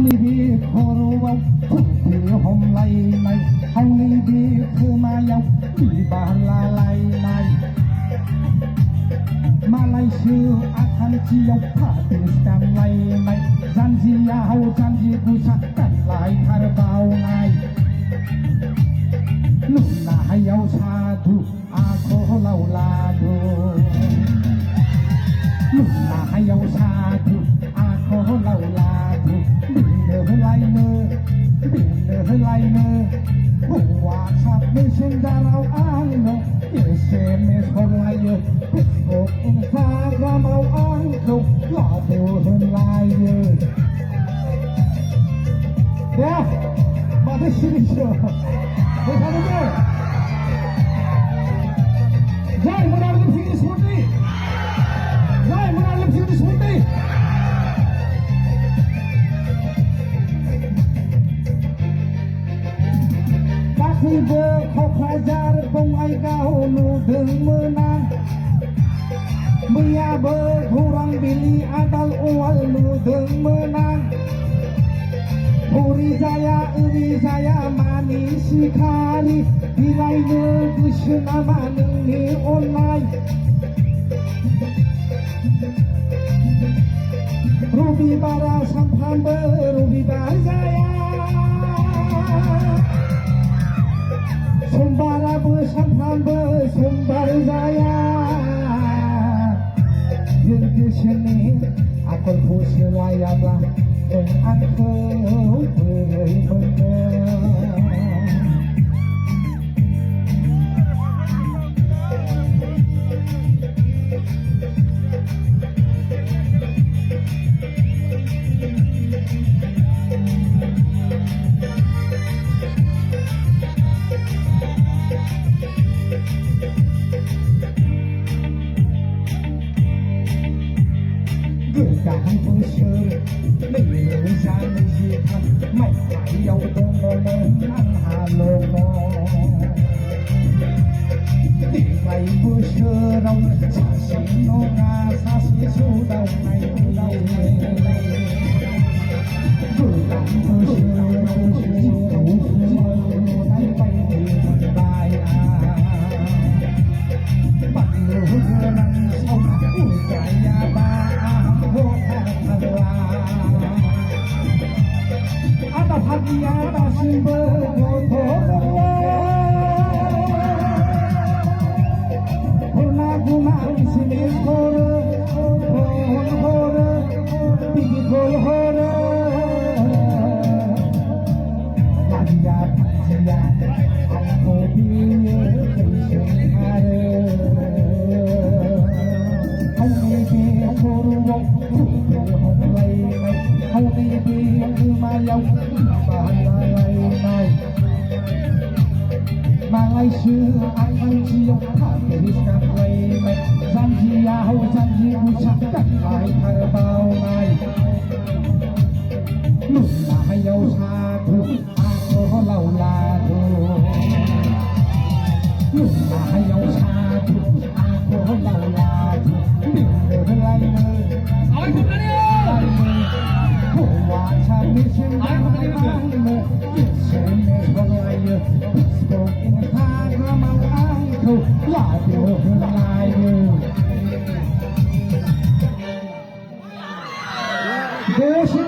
ni bi khoro wau thi hom lai mai hau ni bi khma yau bi ba la lai mai Malaysia akan cium Pakistan lai mai janji hau janji pusatkan lai karbau ngai Luna hayau satu aku lau ladu Luna hayau satu aku lau ladu Bina helai ne WhatsApp messenger ano SMS online Facebook Instagram ano ladu helai Ya, pada sini show Bersama dia Zai menarik sini seperti Zai menarik sini seperti Kaki berkau pelajar Pengai kau nudeng menang Mia berkurang Bili adal ual nudeng menang Uri saya manis sekali Bilai negus nama nengi online Rubi bara sampam berubi saya Sembara bersampam bersumbar saya Yang kesini aku pusing layarlah Dan aku Hãy subscribe cho kênh Ghiền Mì Gõ để không bỏ Malaysia akan cium Pakistan lai mai janji hau janji ucapkan lai karbau ngai Luna hayau satu aku lau ladu Luna hayau satu aku lau ladu Bina helai ne WhatsApp messenger ano SMS online Facebook Instagram ano ladu helai Deus